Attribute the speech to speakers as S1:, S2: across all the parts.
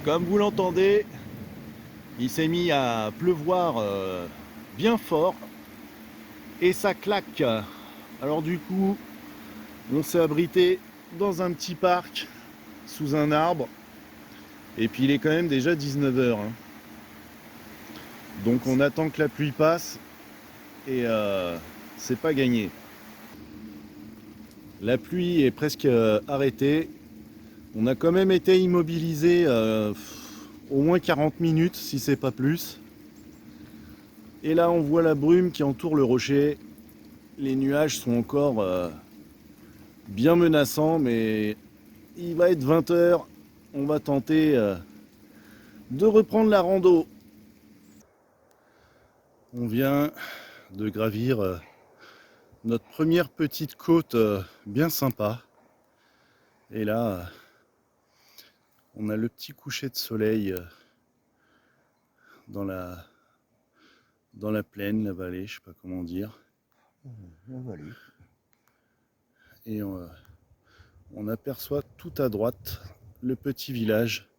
S1: Comme vous l'entendez, il s'est mis à pleuvoir bien fort et ça claque. Alors du coup, on s'est abrité dans un petit parc sous un arbre et puis il est quand même déjà 19 h. Donc on attend que la pluie passe et c'est pas gagné. La pluie est presque arrêtée. On a quand même été immobilisé au moins 40 minutes si c'est pas plus. Et là on voit la brume qui entoure le rocher. Les nuages sont encore bien menaçants, mais il va être 20 h. On va tenter de reprendre la rando. On vient de gravir notre première petite côte bien sympa. Et là, on a le petit coucher de soleil dans la plaine, la vallée, je sais pas comment dire.
S2: La vallée.
S1: Et on aperçoit tout à droite le petit village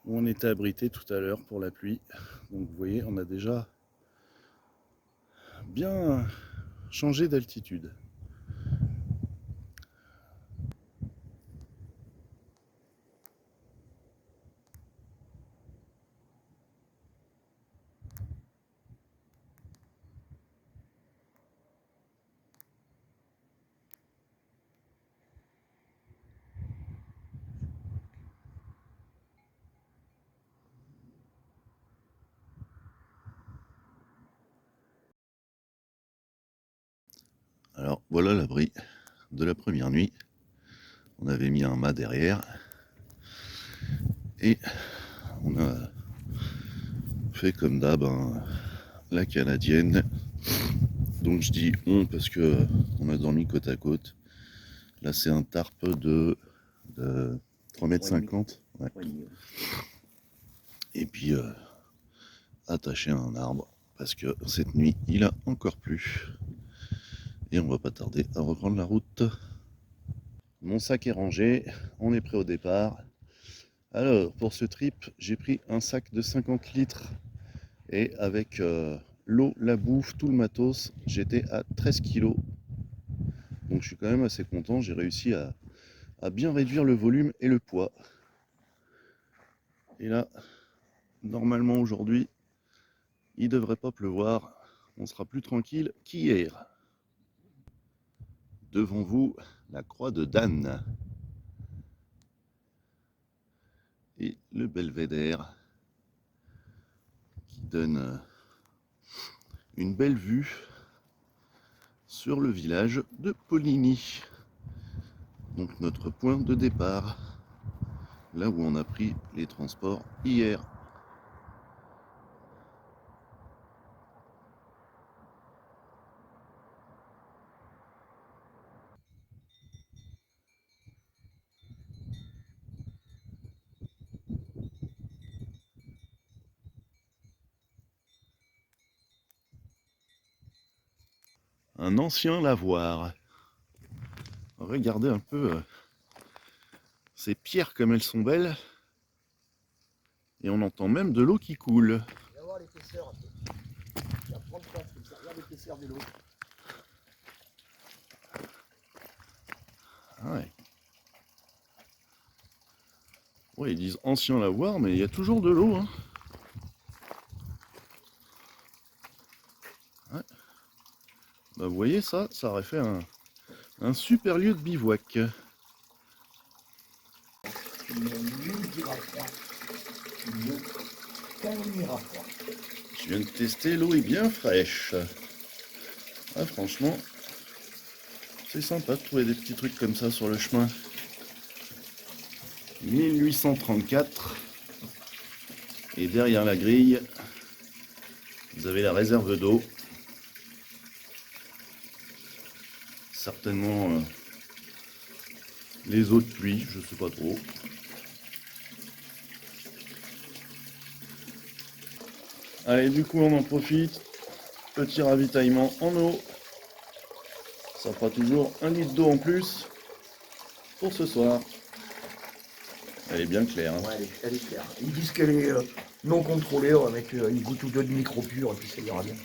S1: où on était abrité tout à l'heure pour la pluie. Donc vous voyez, on a déjà bien changé d'altitude. Alors voilà l'abri de la première nuit. On avait mis un mât derrière et on a fait comme d'hab la canadienne. Donc je dis on parce que on a dormi côte à côte. Là c'est un tarp de 3,50 m. Ouais. Et puis attaché à un arbre parce que cette nuit il a encore plu. Et on va pas tarder à reprendre la route. Mon sac est rangé, on est prêt au départ. Alors pour ce trip, j'ai pris un sac de 50 litres et avec l'eau, la bouffe, tout le matos, j'étais à 13 kilos. Donc je suis quand même assez content, j'ai réussi à bien réduire le volume et le poids. Et là, normalement aujourd'hui, il devrait pas pleuvoir, on sera plus tranquille qu'hier. Devant vous, la croix de Dan et le belvédère qui donne une belle vue sur le village de Poligny. Donc notre point de départ, là où on a pris les transports hier. Un ancien lavoir. Regardez un peu ces pierres comme elles sont belles. Et on entend même de l'eau qui coule.
S2: Tu vas voir l'épaisseur. Tu vas prendre place comme ça. Regarde l'épaisseur de l'eau.
S1: Ah ouais. Ouais, ils disent ancien lavoir, mais il y a toujours de l'eau. Hein. Ouais. Bah, vous voyez ça, ça aurait fait un super lieu de bivouac.
S2: Tu ne diras pas. Tu ne t'ennuieras pas.
S1: Je viens de tester, l'eau est bien fraîche. Ah, franchement, c'est sympa de trouver des petits trucs comme ça sur le chemin. 1834. Et derrière la grille, vous avez la réserve d'eau. Certainement les eaux de pluie, je sais pas trop. Allez, du coup on en profite. Petit ravitaillement en eau. Ça fera toujours 1 litre d'eau en plus pour ce soir. Elle est bien claire. Hein.
S2: Ouais, elle est claire. Ils disent qu'elle est non contrôlée, on va mettre une goutte ou deux de micro pur et puis ça ira bien.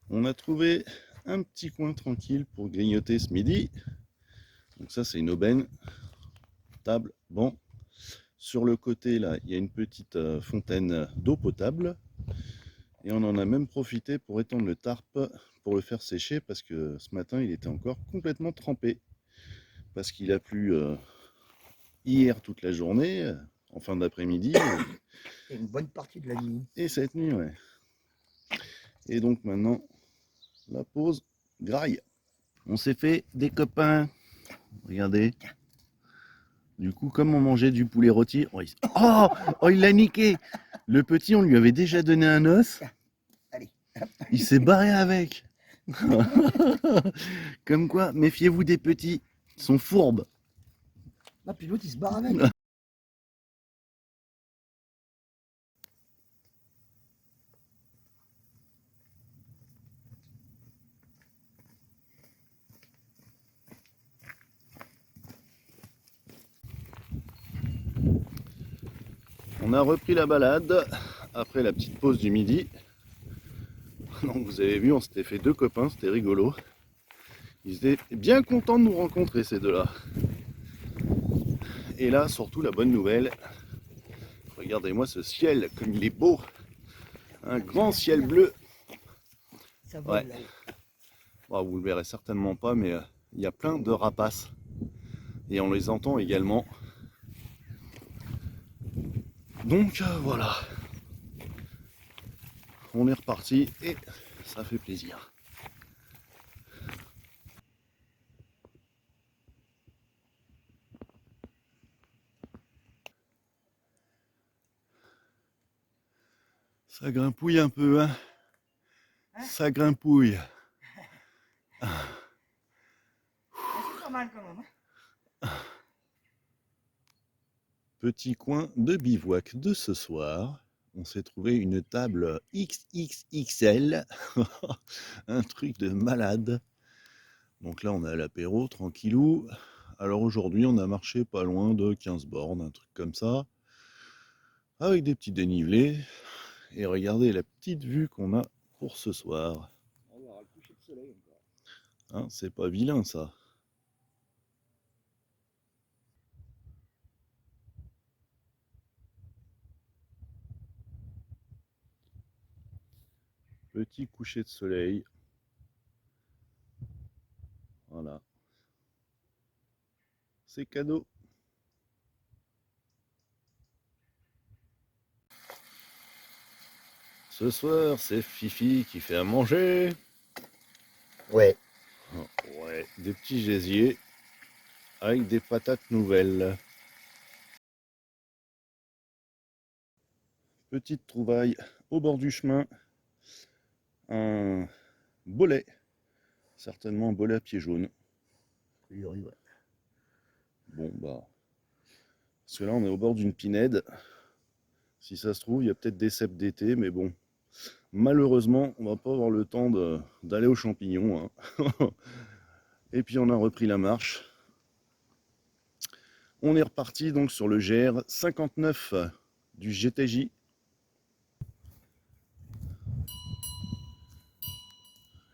S1: On a trouvé un petit coin tranquille pour grignoter ce midi. Donc ça c'est une aubaine, table, banc. Sur le côté là, il y a une petite fontaine d'eau potable. Et on en a même profité pour étendre le tarp pour le faire sécher parce que ce matin il était encore complètement trempé. Parce qu'il a plu hier toute la journée, en fin d'après-midi.
S2: Et une bonne partie de la nuit.
S1: Et cette nuit, ouais. Et donc maintenant, la pause graille. On s'est fait des copains. Regardez. Du coup, comme on mangeait du poulet rôti, oh, il l'a niqué. Le petit, on lui avait déjà donné un os.
S2: Allez.
S1: Il s'est barré avec. Comme quoi, méfiez-vous des petits. Ils sont fourbes.
S2: Ah, puis l'autre il se barre avec.
S1: On a repris la balade après la petite pause du midi. Donc vous avez vu, on s'était fait deux copains, c'était rigolo. Ils étaient bien contents de nous rencontrer ces deux-là. Et là, surtout la bonne nouvelle, regardez-moi ce ciel, comme il est beau. Un grand ciel bleu.
S2: Ça
S1: Ouais.
S2: vole là.
S1: Bon, vous le verrez certainement pas, mais il y a plein de rapaces. Et on les entend également. Donc voilà. On est reparti et ça fait plaisir. Ça grimpouille un peu, hein. Ça grimpouille.
S2: C'est pas mal quand même.
S1: Petit coin de bivouac de ce soir. On s'est trouvé une table XXXL. Un truc de malade. Donc là, on est à l'apéro, tranquillou. Alors aujourd'hui, on a marché pas loin de 15 bornes, un truc comme ça. Avec des petits dénivelés. Et regardez la petite vue qu'on a pour ce soir.
S2: On va voir le coucher de soleil encore.
S1: Hein, c'est pas vilain ça. Petit coucher de soleil. Voilà. C'est cadeau. Ce soir, c'est Fifi qui fait à manger.
S2: Ouais.
S1: Ouais, des petits gésiers avec des patates nouvelles. Petite trouvaille au bord du chemin. Un bolet. Certainement un bolet à pieds jaunes. Bon, bah. Parce que là, on est au bord d'une pinède. Si ça se trouve, il y a peut-être des cèpes d'été, mais bon. Malheureusement, on va pas avoir le temps d'aller aux champignons. Hein. Et puis, on a repris la marche. On est reparti donc sur le GR 59 du GTJ.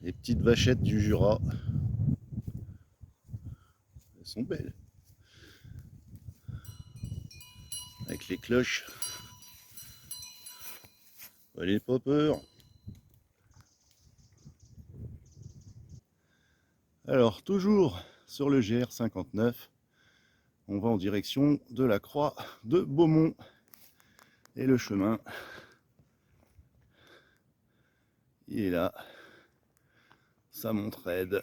S1: Les petites vachettes du Jura. Elles sont belles. Avec les cloches. Allez, pas peur. Alors, toujours sur le GR 59, on va en direction de la croix de Beaumont. Et le chemin, il est là. Ça monte raide.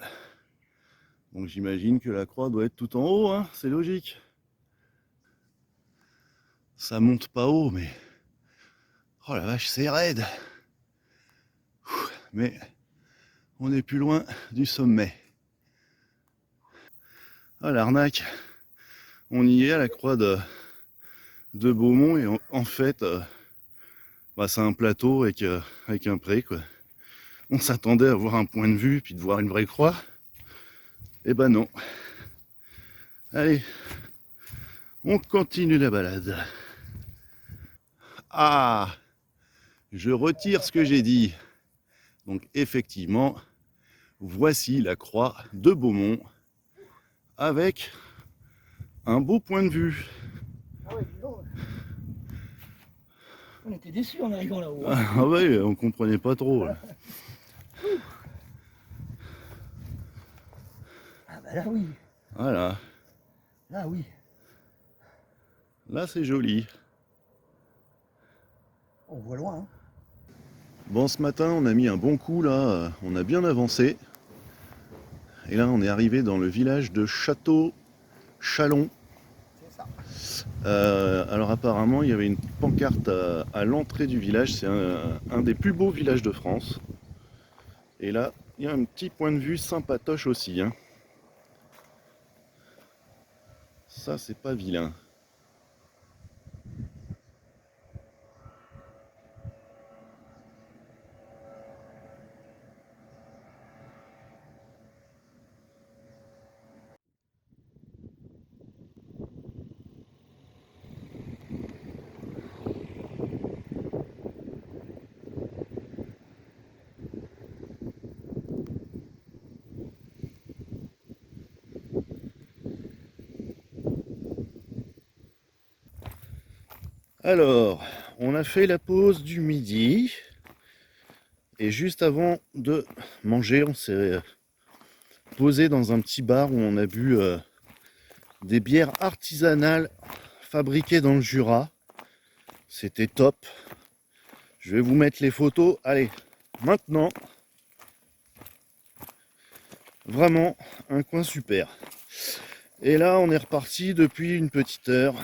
S1: Donc j'imagine que la croix doit être tout en haut, hein, c'est logique. Ça monte pas haut, mais... Oh la vache, c'est raide. Mais on est plus loin du sommet. Ah l'arnaque. On y est à la croix de Beaumont et en fait, Bah, c'est un plateau avec un pré, quoi. On s'attendait à voir un point de vue, puis de voir une vraie croix. Eh ben non. Allez, on continue la balade. Ah, je retire ce que j'ai dit. Donc effectivement, voici la croix de Beaumont avec un beau point de vue.
S2: Ah ouais, dis donc. On était déçus en arrivant là-haut.
S1: Ah ouais, on comprenait pas trop. Là.
S2: Ah bah là oui.
S1: Voilà,
S2: Là oui.
S1: là c'est joli.
S2: On voit loin. Hein.
S1: Bon, ce matin, on a mis un bon coup là, on a bien avancé. Et là, on est arrivé dans le village de Château-Chalon.
S2: C'est ça.
S1: Alors apparemment, il y avait une pancarte à l'entrée du village. C'est un des plus beaux villages de France. Et là, il y a un petit point de vue sympatoche aussi. Hein. Ça, c'est pas vilain. Alors, on a fait la pause du midi. Et juste avant de manger, on s'est posé dans un petit bar où on a bu des bières artisanales fabriquées dans le Jura. C'était top. Je vais vous mettre les photos. Allez, maintenant, vraiment un coin super. Et là, on est reparti depuis une petite heure.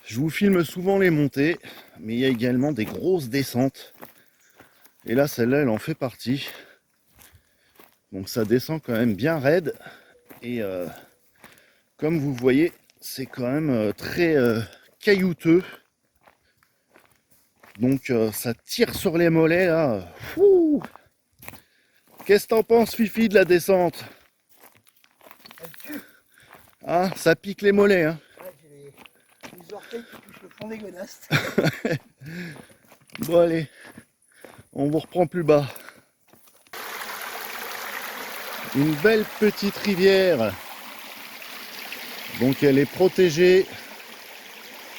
S1: Je vous filme souvent les montées, mais il y a également des grosses descentes. Et là, celle-là, elle en fait partie. Donc ça descend quand même bien raide. Et comme vous voyez, c'est quand même très caillouteux. Donc ça tire sur les mollets là. Qu'est-ce que t'en penses, Fifi, de la descente? Ah, ça pique les mollets. Hein.
S2: Ouais, j'ai les orteils qui touchent le fond des godastes.
S1: Bon allez, on vous reprend plus bas. Une belle petite rivière. Donc elle est protégée.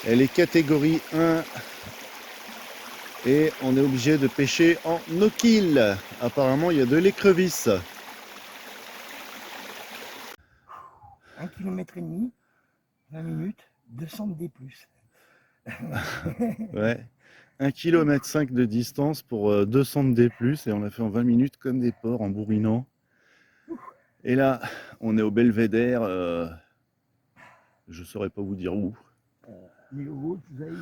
S1: Elle est catégorie 1. Et on est obligé de pêcher en no-kill. Apparemment, il y a de l'écrevisse.
S2: 1,5 km, 20 minutes, 200 D+.
S1: Ouais. 1,5 km de distance pour 200 de D+, et on l'a fait en 20 minutes comme des porcs en bourrinant. Et là, on est au Belvédère, je saurais pas vous dire où.
S2: Mais au haut, vous avez...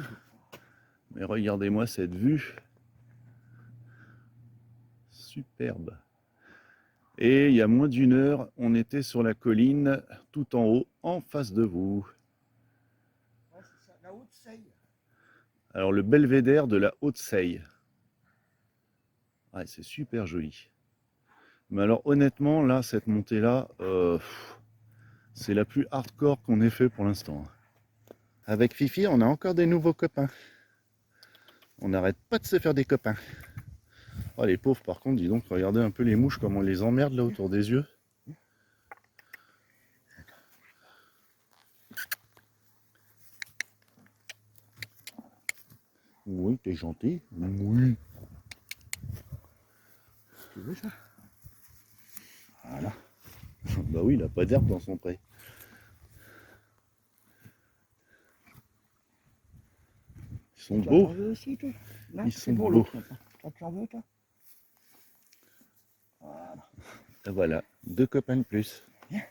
S1: Mais regardez-moi cette vue. Superbe. Et il y a moins d'une heure, on était sur la colline, tout en haut, en face de vous.
S2: Ouais, c'est ça, la Haute-Seille.
S1: Alors le Belvédère de la Haute-Seille. Ouais, c'est super joli. Mais alors honnêtement, là, cette montée-là, c'est la plus hardcore qu'on ait fait pour l'instant. Avec Fifi, on a encore des nouveaux copains. On n'arrête pas de se faire des copains. Oh, les pauvres, par contre, dis donc, regardez un peu les mouches, comme on les emmerde là autour des yeux. Oui, t'es gentil. Oui.
S2: Tu veux ça?
S1: Voilà. Bah oui, il n'a pas d'herbe dans son pré. Ils sont beaux.
S2: Tu en veux aussi, toi? Non,
S1: Ils
S2: c'est
S1: sont
S2: pour
S1: beaux.
S2: l'autre maintenant. Toi, tu en veux, toi? Voilà.
S1: Et voilà, 2 copains de plus.
S2: Viens.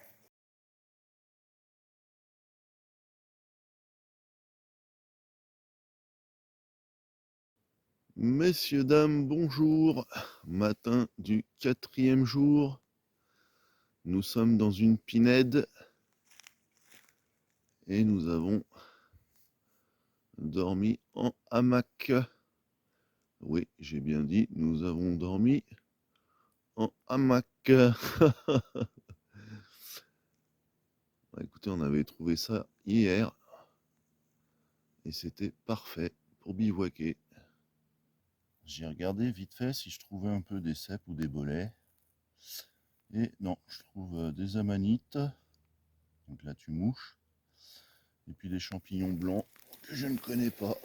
S1: Messieurs, dames, bonjour. Matin du 4e jour. Nous sommes dans une pinède. Et nous avons dormi en hamac. Oui, j'ai bien dit, nous avons dormi en hamac. Écoutez, on avait trouvé ça hier et c'était parfait pour bivouaquer. J'ai regardé vite fait si je trouvais un peu des cèpes ou des bolets. Et non, je trouve des amanites. Donc là, tu mouches. Et puis des champignons blancs que je ne connais pas.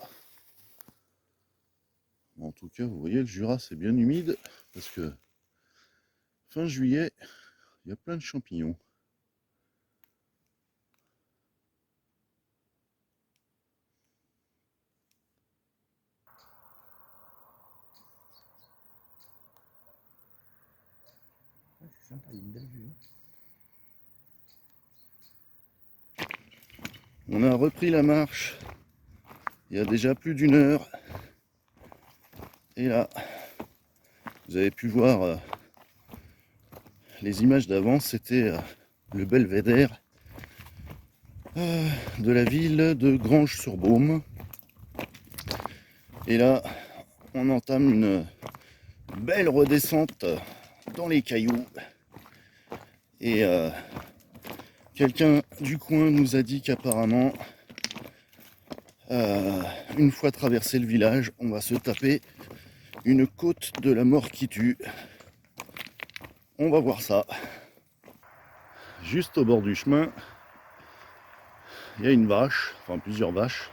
S1: En tout cas, vous voyez, le Jura, c'est bien humide parce que fin juillet, il y a plein de champignons.
S2: C'est sympa, il y a une belle vue.
S1: On a repris la marche il y a déjà plus d'une heure. Et là, vous avez pu voir les images d'avant, c'était le belvédère de la ville de Granges-sur-Beaume. Et là, on entame une belle redescente dans les cailloux. Et quelqu'un du coin nous a dit qu'apparemment, une fois traversé le village, on va se taper une côte de la mort qui tue. On va voir ça. Juste au bord du chemin, il y a une vache, enfin plusieurs vaches.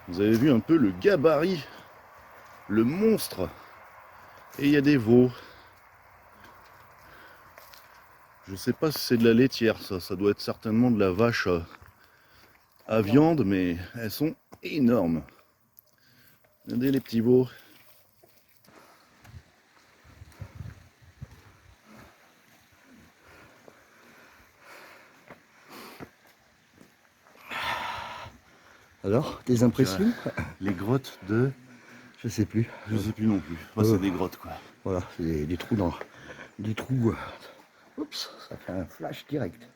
S1: Vous avez vu un peu le gabarit, le monstre. Et il y a des veaux. Je sais pas si c'est de la laitière, ça doit être certainement de la vache à viande, mais elles sont énormes. Regardez les petits veaux.
S2: Alors, des impressions?
S1: Les grottes de...
S2: Je sais plus.
S1: Je sais plus non plus. Enfin, c'est des grottes quoi.
S2: Voilà, c'est des trous dans... Des trous... Oups, ça fait un flash direct.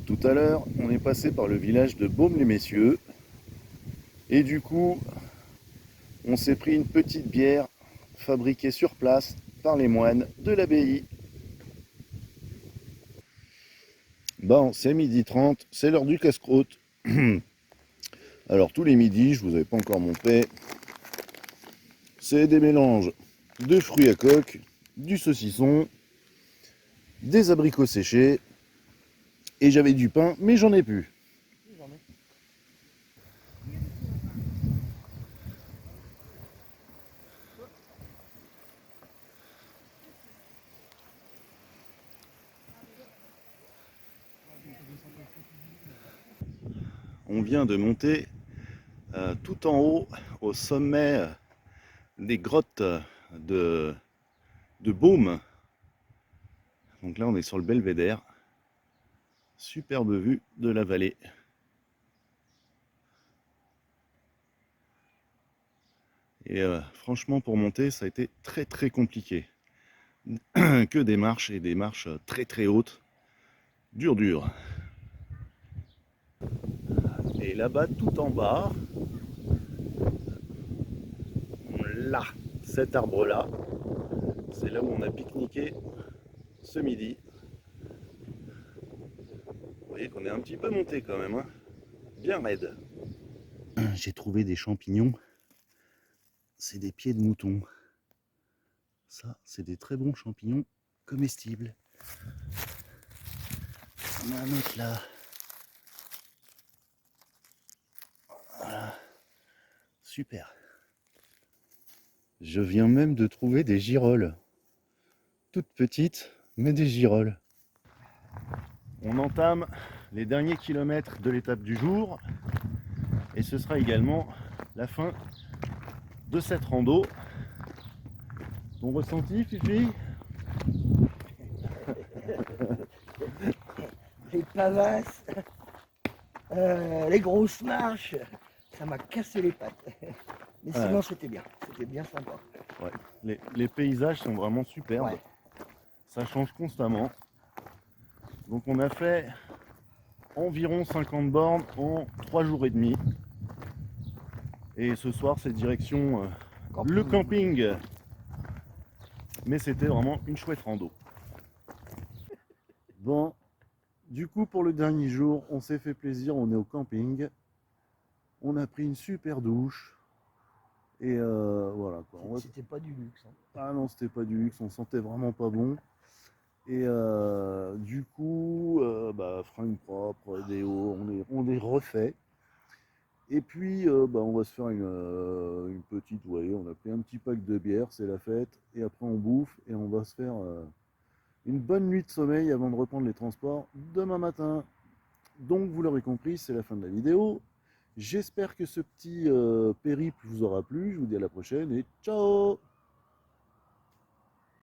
S1: Tout à l'heure, on est passé par le village de Baume-les-Messieurs. Et du coup, on s'est pris une petite bière fabriquée sur place par les moines de l'abbaye. Bon, c'est 12h30, c'est l'heure du casse-croûte. Alors tous les midis, je vous avais pas encore montré, c'est des mélanges de fruits à coque, du saucisson, des abricots séchés, et j'avais du pain, mais j'en ai plus. On vient de monter tout en haut, au sommet des grottes de Baume. Donc là, on est sur le belvédère. Superbe vue de la vallée. Et franchement, pour monter, ça a été très très compliqué. Que des marches et des marches très très hautes. Dur. Et là-bas, tout en bas, là, cet arbre-là, c'est là où on a pique-niqué ce midi. Vous voyez qu'on est un petit peu monté quand même, hein. Bien raide. J'ai trouvé des champignons. C'est des pieds de mouton. Ça, c'est des très bons champignons comestibles. On a un autre là. Voilà. Super. Je viens même de trouver des girolles. Toutes petites, mais des girolles. On entame les derniers kilomètres de l'étape du jour. Et ce sera également la fin de cette rando. Ton ressenti, Fifi?
S2: Les pavasses, les grosses marches, ça m'a cassé les pattes. Mais sinon, c'était bien sympa.
S1: Ouais. Les paysages sont vraiment superbes.
S2: Ouais.
S1: Ça change constamment. Donc on a fait environ 50 bornes en 3 jours et demi. Et ce soir, c'est direction le camping. Mais c'était vraiment une chouette rando. Bon, du coup pour le dernier jour, on s'est fait plaisir, on est au camping. On a pris une super douche. Et voilà quoi.
S2: C'était pas du luxe. Hein.
S1: Ah non, c'était pas du luxe, on sentait vraiment pas bon. Et du coup, fringues propres, déo, on les refait. Et puis, on va se faire une petite, vous voyez, on a pris un petit pack de bière, c'est la fête. Et après, on bouffe et on va se faire une bonne nuit de sommeil avant de reprendre les transports demain matin. Donc, vous l'aurez compris, c'est la fin de la vidéo. J'espère que ce petit périple vous aura plu. Je vous dis à la prochaine et ciao!